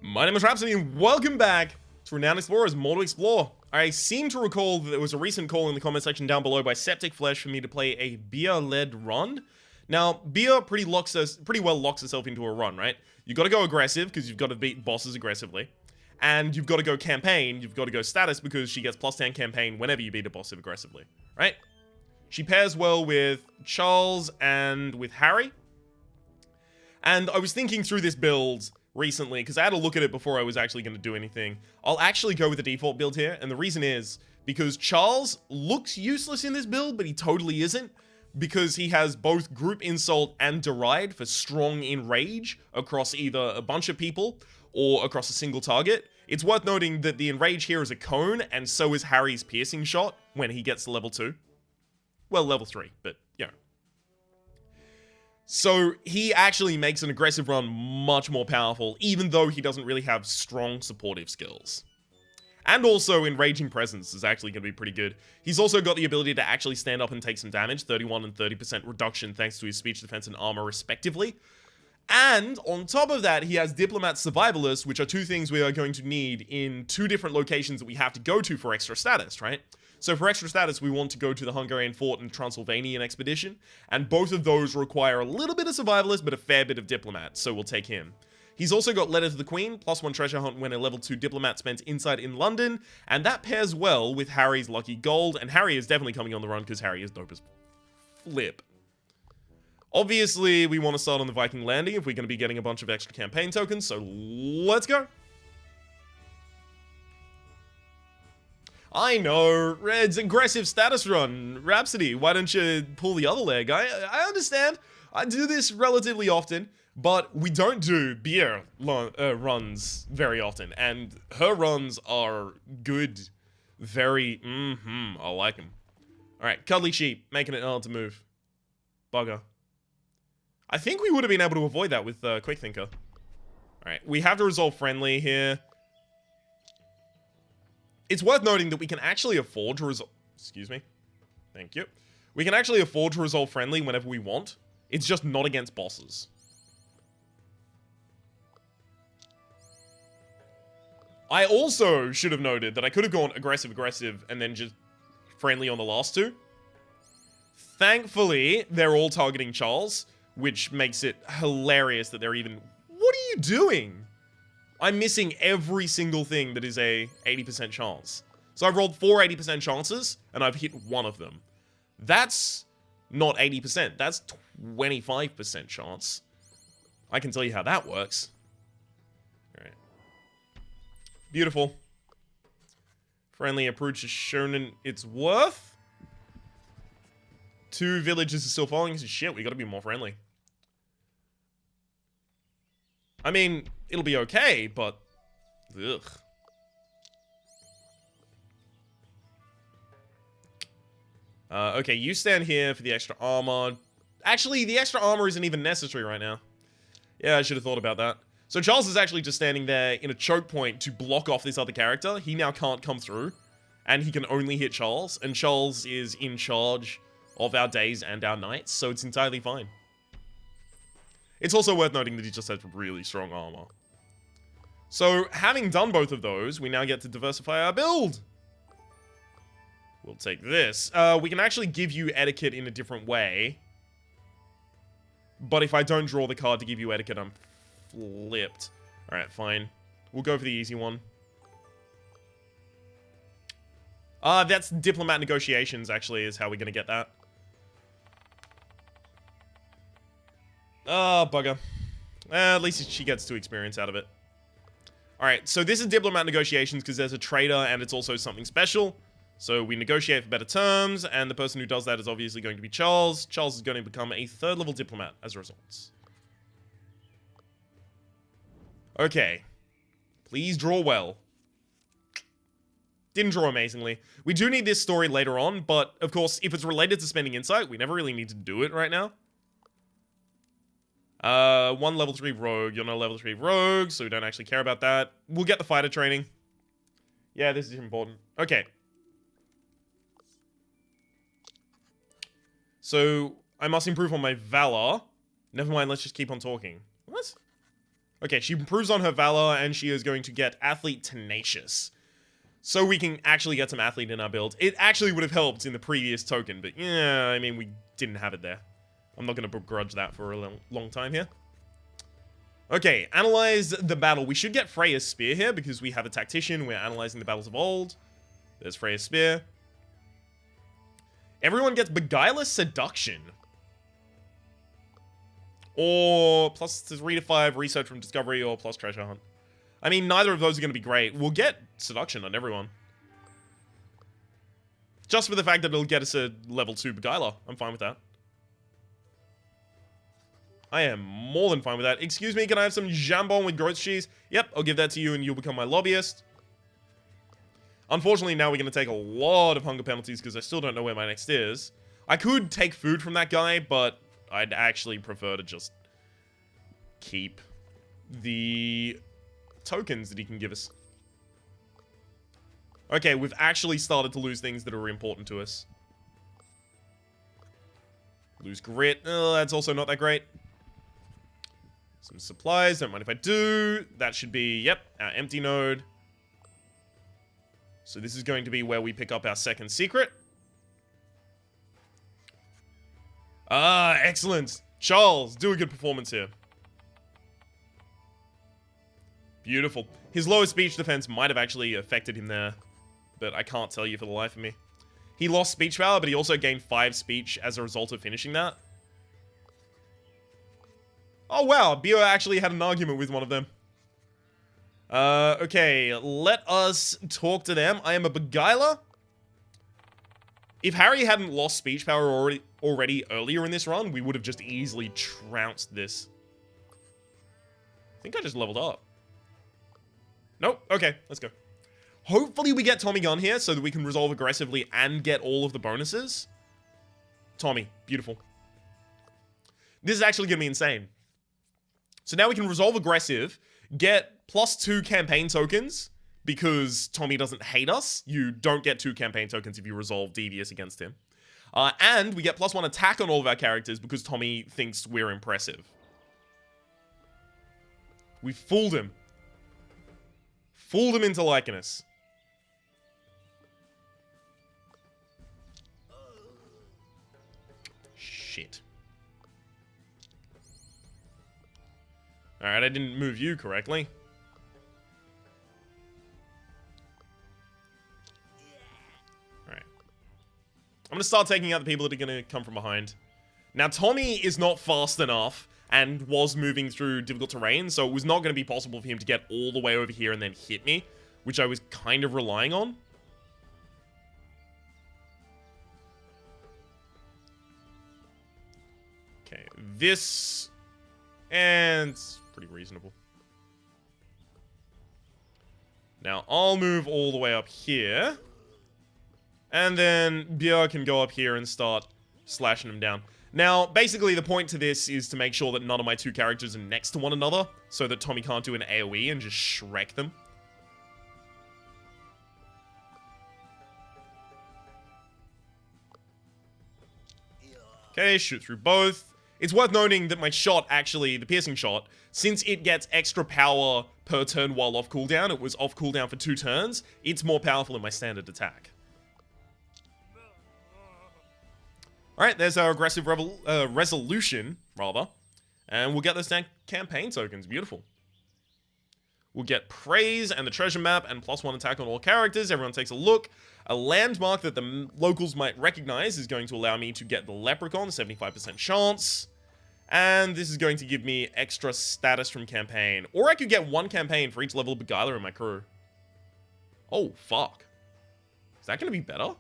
My name is Rhapsody and welcome back to Renowned Explorers, More to Explore. I seem to recall that there was a recent call in the comment section down below by Septic Flesh for me to play a beer-led run. Now, beer pretty well locks itself into a run, right? You gotta go aggressive, because you've got to beat bosses aggressively. And you've got to go campaign, you've got to go status, because she gets plus 10 campaign whenever you beat a boss aggressively, right? She pairs well with Charles and with Harry. And I was thinking through this build recently, because I had a look at it before I was actually going to do anything. I'll actually go with the default build here, and the reason is because Charles looks useless in this build, but he totally isn't, because he has both group insult and deride for strong enrage across either a bunch of people or across a single target. It's worth noting that the enrage here is a cone, and so is Harry's piercing shot when he gets to level 2. Well, level 3, but, you know. So he actually makes an aggressive run much more powerful, even though he doesn't really have strong supportive skills. And also, Enraging Presence is actually going to be pretty good. He's also got the ability to actually stand up and take some damage, 31 and 30% reduction thanks to his speech, defense, and armor respectively. And on top of that, he has Diplomat Survivalist, which are two things we are going to need in two different locations that we have to go to for extra status, right? So for extra status, we want to go to the Hungarian Fort and Transylvanian Expedition, and both of those require a little bit of Survivalist, but a fair bit of Diplomat, so we'll take him. He's also got Letter to the Queen, +1 treasure hunt when a level 2 Diplomat spent inside in London, and that pairs well with Harry's Lucky Gold, and Harry is definitely coming on the run because Harry is dope as flip. Obviously, we want to start on the Viking landing if we're going to be getting a bunch of extra campaign tokens, so let's go. I know, Red's aggressive status run. Rhapsody, why don't you pull the other leg? I understand. I do this relatively often, but we don't do beer runs very often, and her runs are good. Very, I like them. Alright, Cuddly Sheep, making it hard to move. Bugger. I think we would have been able to avoid that with Quick Thinker. Alright, we have to resolve friendly here. It's worth noting that we can actually afford to resolve... Excuse me. Thank you. We can actually afford to resolve friendly whenever we want. It's just not against bosses. I also should have noted that I could have gone aggressive, and then just friendly on the last two. Thankfully, they're all targeting Charles, which makes it hilarious that they're even... What are you doing? I'm missing every single thing that is a 80% chance. So I've rolled 4 80% chances, and I've hit one of them. That's not 80%, that's 25% chance. I can tell you how that works. Alright. Beautiful. Friendly approach has shown its worth. 2 villages are still following us. Shit, we gotta be more friendly. I mean, it'll be okay, but... Ugh. Okay, you stand here for the extra armor. Actually, the extra armor isn't even necessary right now. Yeah, I should have thought about that. So Charles is actually just standing there in a choke point to block off this other character. He now can't come through, and he can only hit Charles, and Charles is in charge of our days and our nights, so it's entirely fine. It's also worth noting that he just has really strong armor. So, having done both of those, we now get to diversify our build. We'll take this. We can actually give you etiquette in a different way. But if I don't draw the card to give you etiquette, I'm flipped. Alright, fine. We'll go for the easy one. That's diplomat negotiations, actually, is how we're gonna get that. Oh, bugger. At least she gets 2 experience out of it. Alright, so this is Diplomat Negotiations because there's a traitor and it's also something special. So we negotiate for better terms, and the person who does that is obviously going to be Charles. Charles is going to become a 3rd level diplomat as a result. Okay. Please draw well. Didn't draw amazingly. We do need this story later on, but of course, if it's related to spending insight, we never really need to do it right now. 1 level 3 rogue. You're not a level 3 rogue, so we don't actually care about that. We'll get the fighter training. Yeah, this is important. Okay. So, I must improve on my valor. Never mind, let's just keep on talking. What? Okay, she improves on her valor, and she is going to get Athlete Tenacious. So we can actually get some Athlete in our build. It actually would have helped in the previous token, but yeah, I mean, we didn't have it there. I'm not going to begrudge that for a long time here. Okay, analyze the battle. We should get Freya's Spear here, because we have a Tactician. We're analyzing the battles of old. There's Freya's Spear. Everyone gets Beguileless Seduction. Or plus 3 to 5 research from discovery, or plus treasure hunt. I mean, neither of those are going to be great. We'll get seduction on everyone. Just for the fact that it'll get us a level 2 beguiler. I'm fine with that. I am more than fine with that. Excuse me, can I have some jambon with goat's cheese? Yep, I'll give that to you and you'll become my lobbyist. Unfortunately, now we're going to take a lot of hunger penalties because I still don't know where my next is. I could take food from that guy, but I'd actually prefer to just keep the tokens that he can give us. Okay, we've actually started to lose things that are important to us. Lose grit. Oh, that's also not that great. Some supplies. Don't mind if I do. That should be, yep, our empty node. So this is going to be where we pick up our second secret. Ah, excellent. Charles, do a good performance here. Beautiful. His lower speech defense might have actually affected him there, but I can't tell you for the life of me. He lost speech power, but he also gained 5 speech as a result of finishing that. Oh wow, Bio actually had an argument with one of them. Okay, let us talk to them. I am a beguiler. If Harry hadn't lost speech power already earlier in this run, we would have just easily trounced this. I think I just leveled up. Nope, okay, let's go. Hopefully we get Tommy Gun here so that we can resolve aggressively and get all of the bonuses. Tommy, beautiful. This is actually going to be insane. So now we can resolve aggressive, get +2 campaign tokens, because Tommy doesn't hate us. You don't get 2 campaign tokens if you resolve Devious against him. And we get +1 attack on all of our characters because Tommy thinks we're impressive. We fooled him. Fooled him into liking us. Shit. Alright, I didn't move you correctly. Alright. I'm gonna start taking out the people that are gonna come from behind. Now, Tommy is not fast enough and was moving through difficult terrain, so it was not gonna be possible for him to get all the way over here and then hit me, which I was kind of relying on. Okay, this... and it's pretty reasonable. Now, I'll move all the way up here. And then Bia can go up here and start slashing them down. Now, basically, the point to this is to make sure that none of my 2 characters are next to one another, so that Tommy can't do an AoE and just Shrek them. Okay, shoot through both. It's worth noting that my shot, actually, the piercing shot, since it gets extra power per turn while off cooldown, it was off cooldown for 2 turns, it's more powerful than my standard attack. Alright, there's our aggressive resolution, rather. And we'll get those campaign tokens. Beautiful. We'll get praise and the treasure map and +1 attack on all characters. Everyone takes a look. A landmark that the locals might recognize is going to allow me to get the leprechaun, 75% chance. And this is going to give me extra status from campaign. Or I could get 1 campaign for each level of beguiler in my crew. Oh, fuck. Is that going to be better?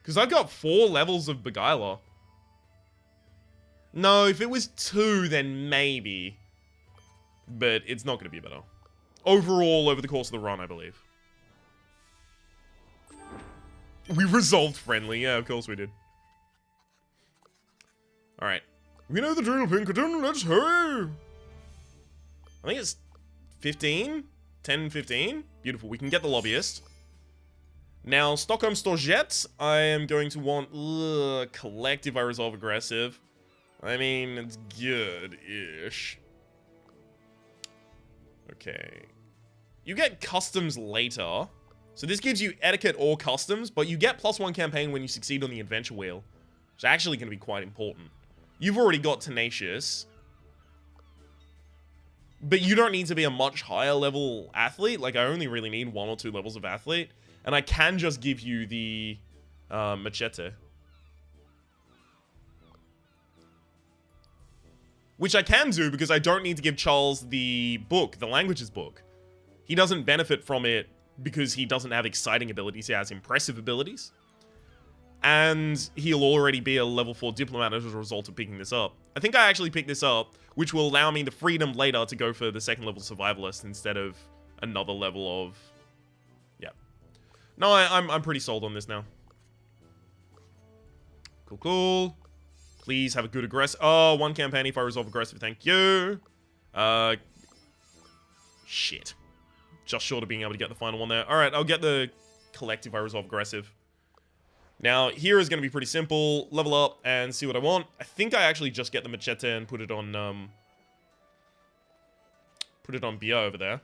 Because I've got 4 levels of beguiler. No, if it was 2, then maybe. But it's not going to be better. Overall, over the course of the run, I believe. We resolved friendly. Yeah, of course we did. Alright. We know the drill, Pinkerton. Let's hurry. I think it's 15? 10, 15? Beautiful. We can get the lobbyist. Now, Stockholm Storgette, I am going to want collect if I resolve aggressive. I mean, it's good-ish. Okay. You get customs later. So this gives you etiquette or customs, but you get +1 campaign when you succeed on the adventure wheel. Which is actually going to be quite important. You've already got tenacious. But you don't need to be a much higher level athlete. Like, I only really need 1 or 2 levels of athlete. And I can just give you the machete. Which I can do because I don't need to give Charles the book, the languages book. He doesn't benefit from it because he doesn't have exciting abilities. He has impressive abilities. And he'll already be a level 4 diplomat as a result of picking this up. I think I actually picked this up, which will allow me the freedom later to go for the 2nd level survivalist instead of another level of... Yeah. No, I'm pretty sold on this now. Cool, cool. Please have a good aggressive... Oh, 1 campaign if I resolve aggressive, thank you. Shit. Just short of being able to get the final one there. Alright, I'll get the collect if I resolve aggressive. Now, here is going to be pretty simple. Level up and see what I want. I think I actually just get the machete and put it on Bia over there.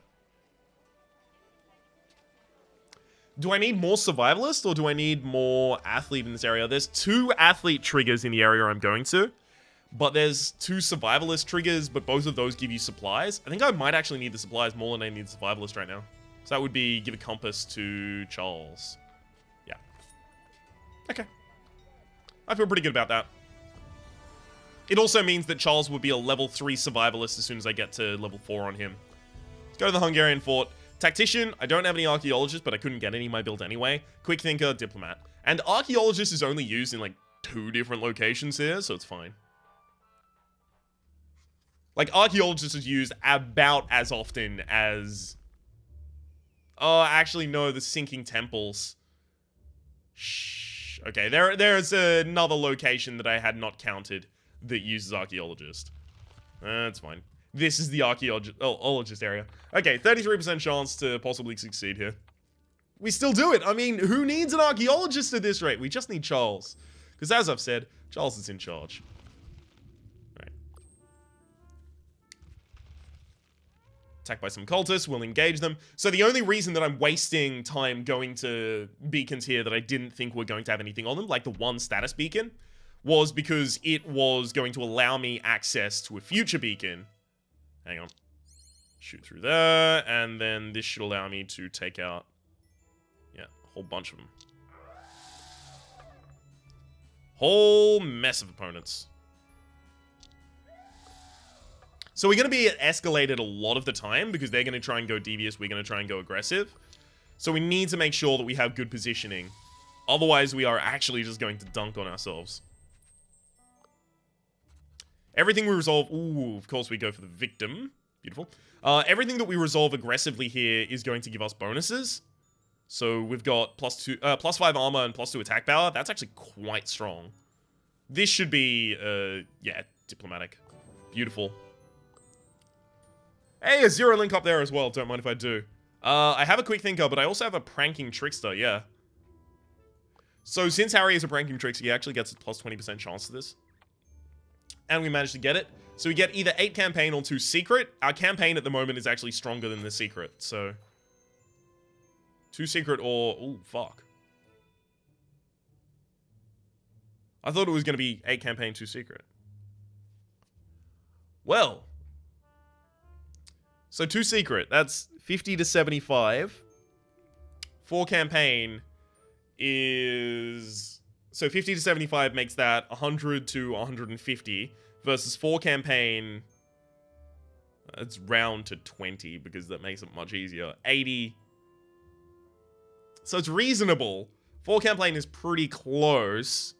Do I need more survivalist or do I need more athlete in this area? There's 2 athlete triggers in the area I'm going to. But there's 2 survivalist triggers, but both of those give you supplies. I think I might actually need the supplies more than I need the survivalist right now. So that would be give a compass to Charles. Yeah. Okay. I feel pretty good about that. It also means that Charles would be a level 3 survivalist as soon as I get to level 4 on him. Let's go to the Hungarian fort. Tactician, I don't have any archaeologists, but I couldn't get any in my build anyway. Quick thinker, diplomat. And archaeologist is only used in like 2 different locations here, so it's fine. Like, archaeologist is used about as often as... Oh, actually, no, the sinking temples. Shh. Okay, there's another location that I had not counted that uses archaeologist. That's fine. This is the archaeologist area. Okay, 33% chance to possibly succeed here. We still do it. I mean, who needs an archaeologist at this rate? We just need Charles. Because as I've said, Charles is in charge. Alright. Attacked by some cultists. We'll engage them. So the only reason that I'm wasting time going to beacons here that I didn't think were going to have anything on them, like the 1 status beacon, was because it was going to allow me access to a future beacon. Hang on. Shoot through there, and then this should allow me to take out, yeah, a whole bunch of them. Whole mess of opponents. So we're going to be escalated a lot of the time, because they're going to try and go devious, we're going to try and go aggressive. So we need to make sure that we have good positioning. Otherwise, we are actually just going to dunk on ourselves. Everything we resolve... Ooh, of course we go for the victim. Beautiful. Everything that we resolve aggressively here is going to give us bonuses. So we've got +5 armor and +2 attack power. That's actually quite strong. This should be, yeah, diplomatic. Beautiful. Hey, a 0 link up there as well. Don't mind if I do. I have a quick thinker, but I also have a pranking trickster, yeah. So since Harry is a pranking trickster, he actually gets a +20% chance to this. And we managed to get it. So we get either 8 campaign or 2 secret. Our campaign at the moment is actually stronger than the secret, so... 2 secret or... Ooh, fuck. I thought it was going to be 8 campaign, 2 secret. Well. So 2 secret, that's 50 to 75. 4 campaign is... So 50 to 75 makes that 100 to 150 versus 4 campaign. It's round to 20 because that makes it much easier. 80. So it's reasonable. 4 campaign is pretty close.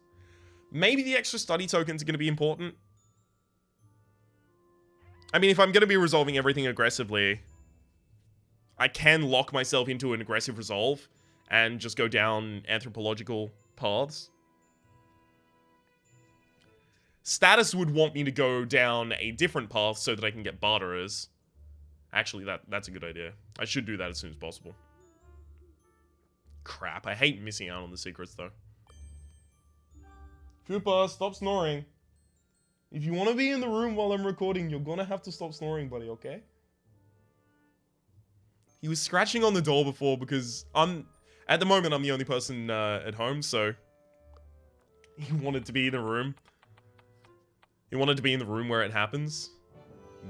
Maybe the extra study tokens are going to be important. I mean, if I'm going to be resolving everything aggressively, I can lock myself into an aggressive resolve and just go down anthropological paths. Status would want me to go down a different path so that I can get barterers. Actually, that's a good idea. I should do that as soon as possible. Crap, I hate missing out on the secrets, though. Cooper, stop snoring. If you want to be in the room while I'm recording, you're gonna have to stop snoring, buddy, okay? He was scratching on the door before because at the moment, I'm the only person at home, so he wanted to be in the room. He wanted to be in the room where it happens.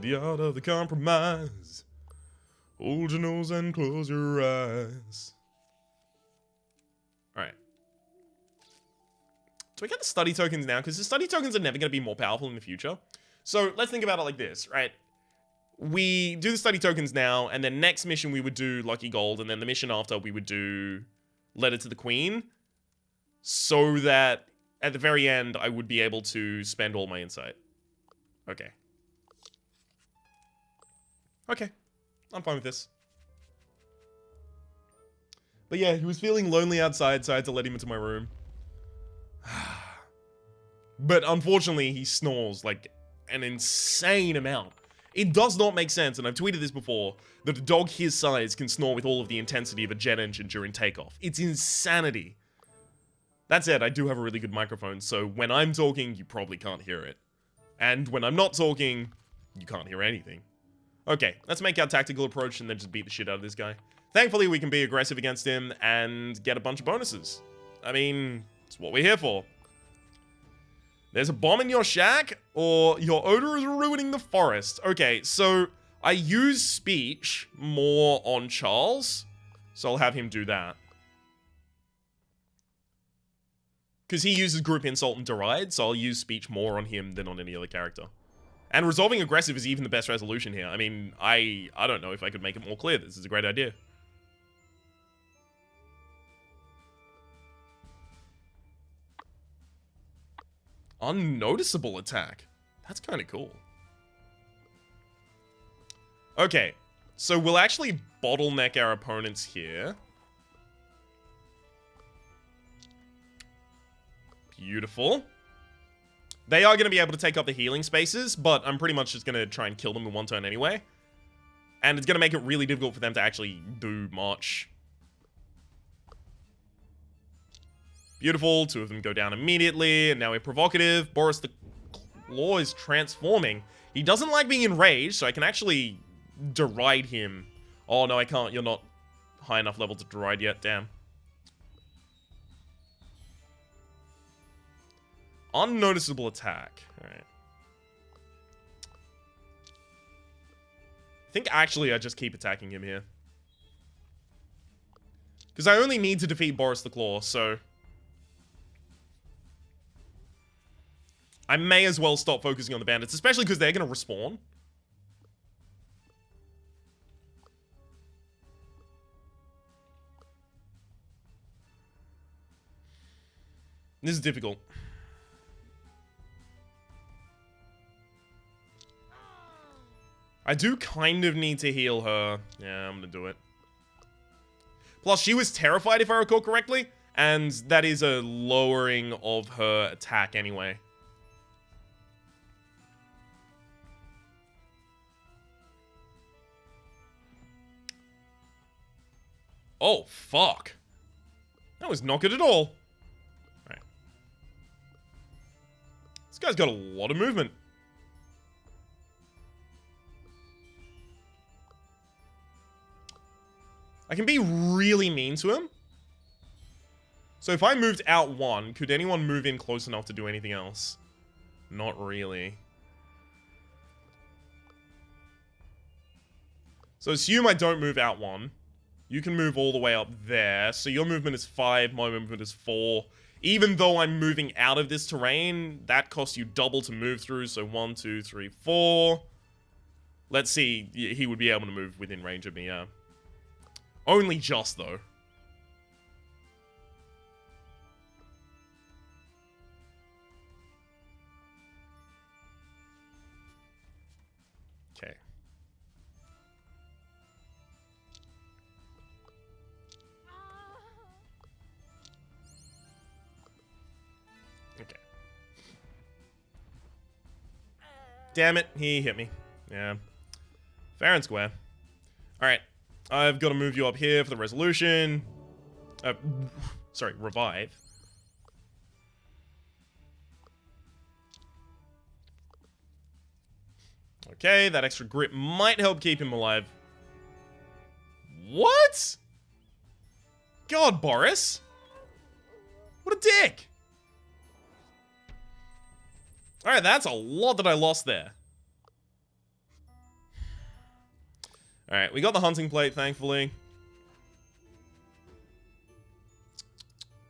The art of the compromise. Hold your nose and close your eyes. Alright. Do I get the study tokens now? Because the study tokens are never going to be more powerful in the future. So let's think about it like this, right? We do the study tokens now, and then next mission we would do Lucky Gold, and then the mission after we would do Letter to the Queen. So that at the very end, I would be able to spend all my insight. Okay. Okay. I'm fine with this. But yeah, he was feeling lonely outside, so I had to let him into my room. But unfortunately, he snores like an insane amount. It does not make sense, and I've tweeted this before, that a dog his size can snore with all of the intensity of a jet engine during takeoff. It's insanity. That said, I do have a really good microphone, so when I'm talking, you probably can't hear it. And when I'm not talking, you can't hear anything. Okay, let's make our tactical approach and then just beat the shit out of this guy. Thankfully, we can be aggressive against him and get a bunch of bonuses. I mean, it's what we're here for. There's a bomb in your shack, or your odor is ruining the forest. Okay, so I use speech more on Charles, so I'll have him do that. Because he uses group insult and deride, so I'll use speech more on him than on any other character. And resolving aggressive is even the best resolution here. I mean, I don't know if I could make it more clear. This is a great idea. Unnoticeable attack. That's kind of cool. Okay, so we'll actually bottleneck our opponents here. Beautiful. They are going to be able to take up the healing spaces, but I'm pretty much just going to try and kill them in one turn anyway. And it's going to make it really difficult for them to actually do much. Beautiful. Two of them go down immediately, and now we're provocative. Boris the Claw is transforming. He doesn't like being enraged, so I can actually deride him. Oh, no, I can't. You're not high enough level to deride yet. Damn. Unnoticeable attack. Alright. I think actually I just keep attacking him here. Because I only need to defeat Boris the Claw, so I may as well stop focusing on the bandits, especially because they're going to respawn. This is difficult. I do kind of need to heal her. Yeah, I'm going to do it. Plus, she was terrified, if I recall correctly, and that is a lowering of her attack anyway. Oh, fuck. That was not good at all. Alright. This guy's got a lot of movement. I can be really mean to him. So if I moved out one, could anyone move in close enough to do anything else? Not really. So assume I don't move out one. You can move all the way up there. So your movement is 5, my movement is 4. Even though I'm moving out of this terrain, that costs you double to move through. So 1, 2, 3, 4. Let's see. He would be able to move within range of me, yeah. Only just, though. Okay. Okay. Damn it, he hit me. Yeah. Fair and square. Alright. I've got to move you up here for the resolution. Sorry, revive. Okay, that extra grit might help keep him alive. What? God, Boris. What a dick. Alright, that's a lot that I lost there. Alright, we got the hunting plate, thankfully.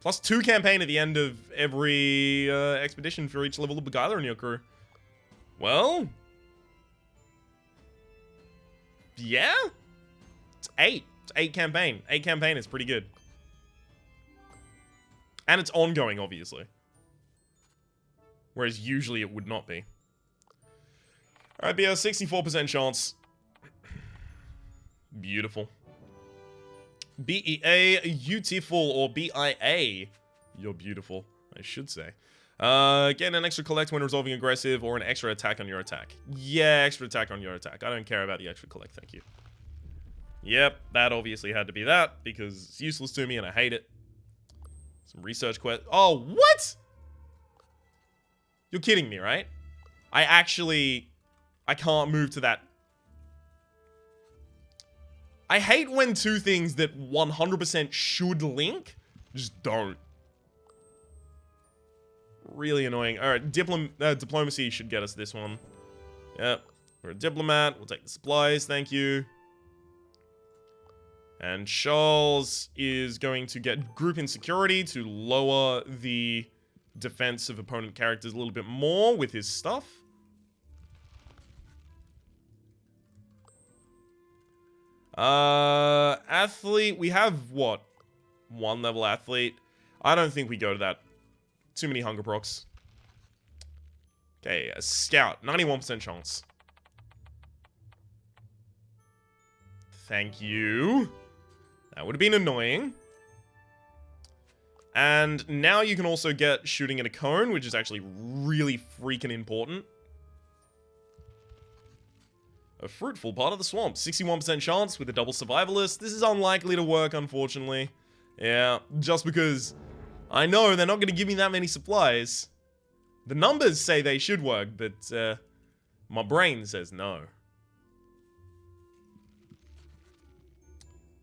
+2 campaign at the end of every expedition for each level of Beguiler in your crew. Well... yeah? It's 8. It's 8 campaign. 8 campaign is pretty good. And it's ongoing, obviously. Whereas usually it would not be. Alright, be a 64% chance. Beautiful. B-E-A, beautiful, or B-I-A. You're beautiful, I should say. Get an extra collect when resolving aggressive, or an extra attack on your attack. Yeah, extra attack on your attack. I don't care about the extra collect, thank you. Yep, that obviously had to be that, because it's useless to me and I hate it. Some research quest. Oh, what? You're kidding me, right? I can't move to that. I hate when two things that 100% should link just don't. Really annoying. Alright, diplomacy should get us this one. Yep, we're a diplomat. We'll take the supplies, thank you. And Charles is going to get group insecurity to lower the defense of opponent characters a little bit more with his stuff. Athlete, we have what? 1 level athlete. I don't think we go to that. Too many hunger procs. Okay, a scout, 91% chance. Thank you. That would have been annoying. And now you can also get shooting at a cone, which is actually really freaking important. A fruitful part of the swamp. 61% chance with a double survivalist. This is unlikely to work, unfortunately. Yeah, just because I know they're not going to give me that many supplies. The numbers say they should work, but my brain says no.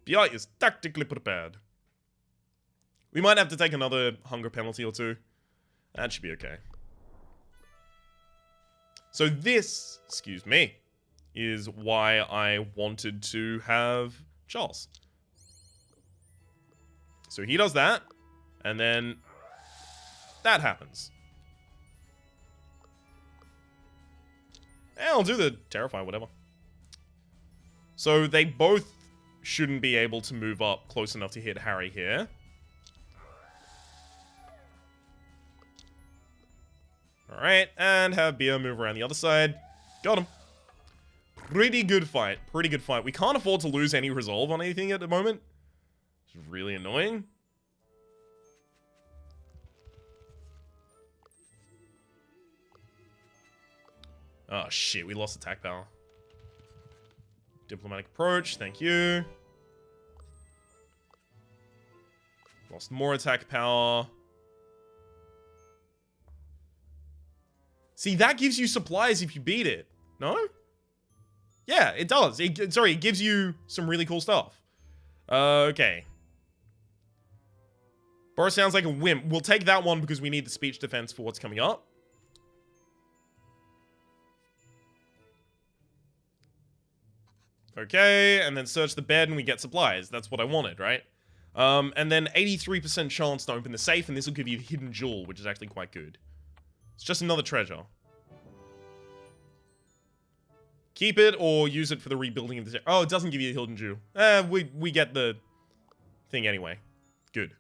BI is tactically prepared. We might have to take another hunger penalty or 2. That should be okay. So this, excuse me, is why I wanted to have Charles. So he does that, and then that happens. Yeah, I'll do the Terrify, whatever. So they both shouldn't be able to move up close enough to hit Harry here. Alright, and have Bia move around the other side. Got him. Pretty good fight. Pretty good fight. We can't afford to lose any resolve on anything at the moment. It's really annoying. Oh shit, we lost attack power. Diplomatic approach, thank you. Lost more attack power. See, that gives you supplies if you beat it. No? Yeah, it does. Sorry, it gives you some really cool stuff. Okay. Boris sounds like a wimp. We'll take that one because we need the speech defense for what's coming up. Okay, and then search the bed and we get supplies. That's what I wanted, right? And then 83% chance to open the safe, and this will give you the hidden jewel, which is actually quite good. It's just another treasure. Keep it or use it for the rebuilding of the... Oh, it doesn't give you a hidden jewel. We get the thing anyway. Good.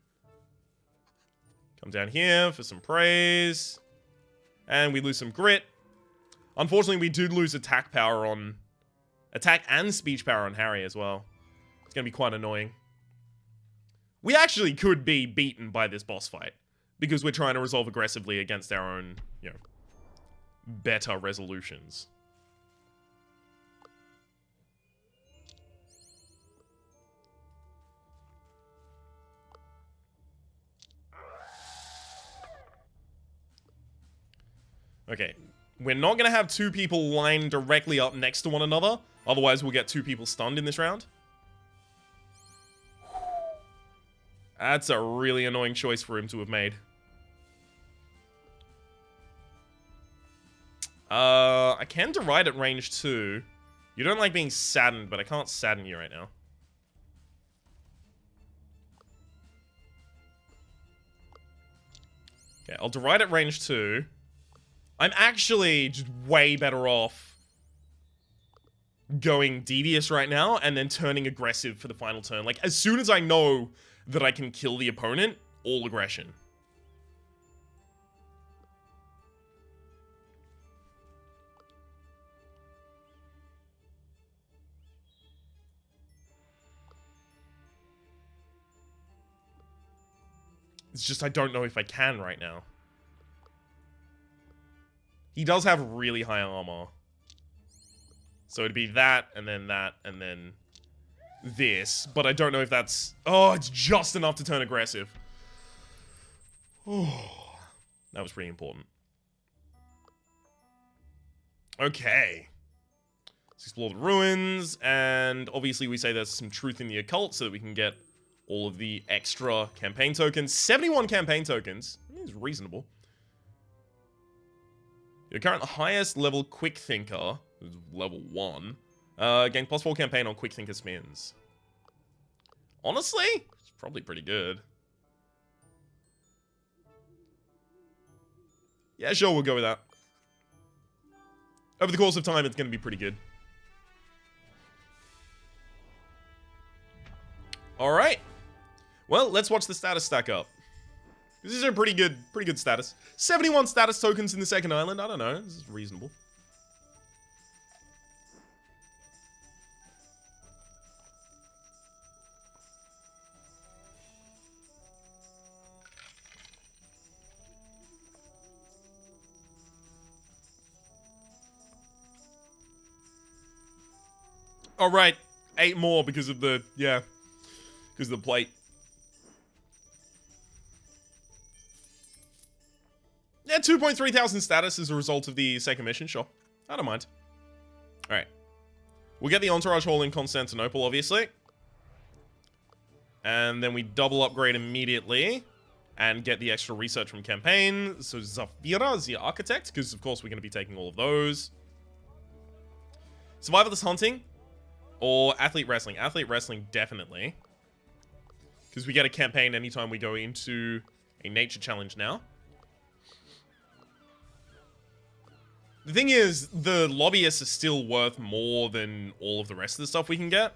Come down here for some praise. And we lose some grit. Unfortunately, we do lose attack power on... Attack and speech power on Harry as well. It's going to be quite annoying. We actually could be beaten by this boss fight. Because we're trying to resolve aggressively against our own, you know, better resolutions. Okay. We're not going to have two people lined directly up next to one another. Otherwise, we'll get two people stunned in this round. That's a really annoying choice for him to have made. I can deride at range 2. You don't like being saddened, but I can't sadden you right now. Okay, I'll deride at range 2. I'm actually just way better off going devious right now and then turning aggressive for the final turn. Like, as soon as I know that I can kill the opponent, all aggression. It's just I don't know if I can right now. He does have really high armor. So it'd be that, and then this. But I don't know if that's... Oh, it's just enough to turn aggressive. Oh, that was pretty important. Okay. Let's explore the ruins, and obviously we say there's some truth in the occult so that we can get all of the extra campaign tokens. 71 campaign tokens. Is reasonable. Your current highest level Quick Thinker, level 1, gain +4 campaign on Quick Thinker spins. Honestly, it's probably pretty good. Yeah, sure, we'll go with that. Over the course of time, it's going to be pretty good. Alright. Well, let's watch the status stack up. This is a pretty good status. 71 status tokens in the second island. I don't know. This is reasonable. All right, 8 more because of the because of the plate. Yeah, 2.3 thousand status as a result of the second mission, sure. I don't mind. Alright. We'll get the Entourage Hall in Constantinople, obviously. And then we double upgrade immediately. And get the extra research from campaign. So Zafira, the Architect, because of course we're going to be taking all of those. Survivalist Hunting. Or Athlete Wrestling. Athlete Wrestling, definitely. Because we get a campaign anytime we go into a nature challenge now. The thing is, the lobbyists are still worth more than all of the rest of the stuff we can get.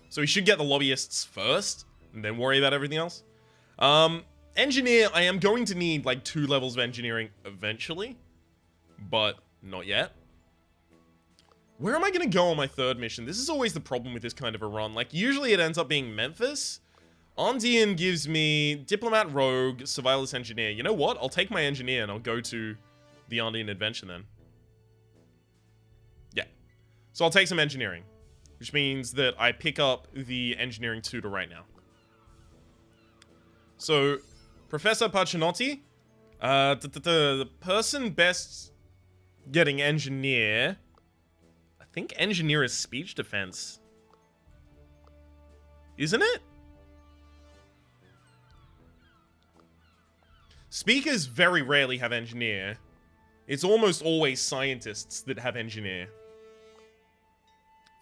So we should get the lobbyists first, and then worry about everything else. Engineer, I am going to need like 2 levels of engineering eventually, but not yet. Where am I going to go on my 3rd mission? This is always the problem with this kind of a run. Like, usually it ends up being Memphis. Andean gives me Diplomat, Rogue, Survivalist Engineer. You know what? I'll take my Engineer and I'll go to the Andean Adventure then. Yeah. So I'll take some Engineering, which means that I pick up the Engineering tutor right now. So, Professor Pacinotti, the person best getting Engineer... I think Engineer is Speech Defense. Isn't it? Speakers very rarely have Engineer. It's almost always Scientists that have Engineer.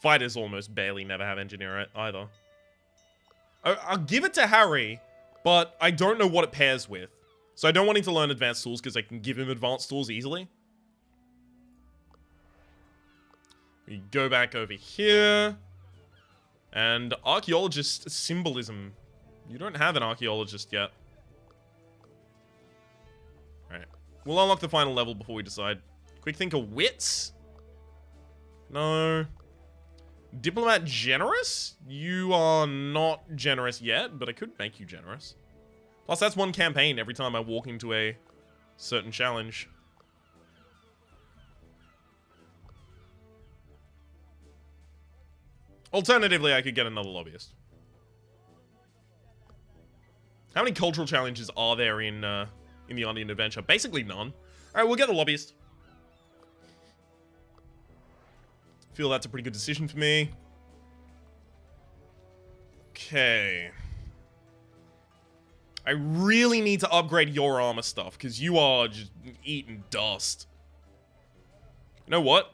Fighters almost barely never have Engineer either. I'll give it to Harry, but I don't know what it pairs with. So I don't want him to learn Advanced Tools because I can give him Advanced Tools easily. We go back over here. And Archaeologist Symbolism. You don't have an Archaeologist yet. Alright. We'll unlock the final level before we decide. Quick Thinker Wits? No. Diplomat Generous? You are not generous yet, but I could make you generous. Plus, that's 1 campaign every time I walk into a certain challenge. Alternatively, I could get another lobbyist. How many cultural challenges are there in the Andean Adventure? Basically none. Alright, we'll get the lobbyist. Feel that's a pretty good decision for me. Okay. I really need to upgrade your armor stuff, because you are just eating dust. You know what?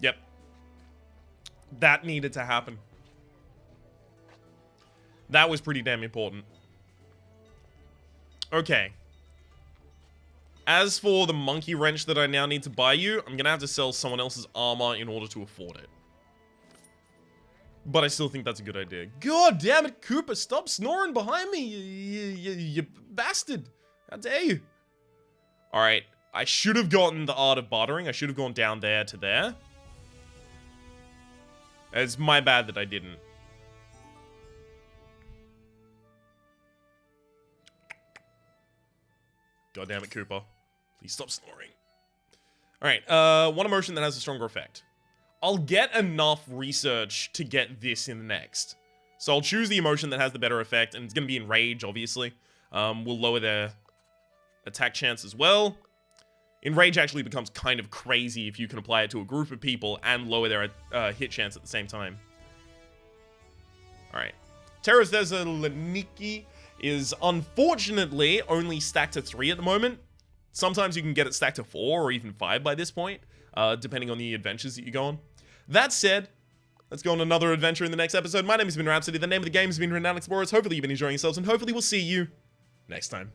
Yep. That needed to happen. That was pretty damn important. Okay. As for the monkey wrench that I now need to buy you, I'm gonna have to sell someone else's armor in order to afford it. But I still think that's a good idea. God damn it, Cooper, stop snoring behind me, you bastard. How dare you? Alright, I should have gotten the art of bartering. I should have gone down there to there. It's my bad that I didn't. God damn it, Cooper. Please stop snoring. Alright, one emotion that has a stronger effect. I'll get enough research to get this in the next. So I'll choose the emotion that has the better effect, and it's going to be Enrage, obviously. We'll lower their attack chance as well. Enrage actually becomes kind of crazy if you can apply it to a group of people and lower their hit chance at the same time. Alright. Terror Thessaloniki is unfortunately only stacked to 3 at the moment. Sometimes you can get it stacked to 4 or even 5 by this point, depending on the adventures that you go on. That said, let's go on another adventure in the next episode. My name has been Rhapsody. The name of the game has been Renowned Explorers. Hopefully you've been enjoying yourselves, and hopefully we'll see you next time.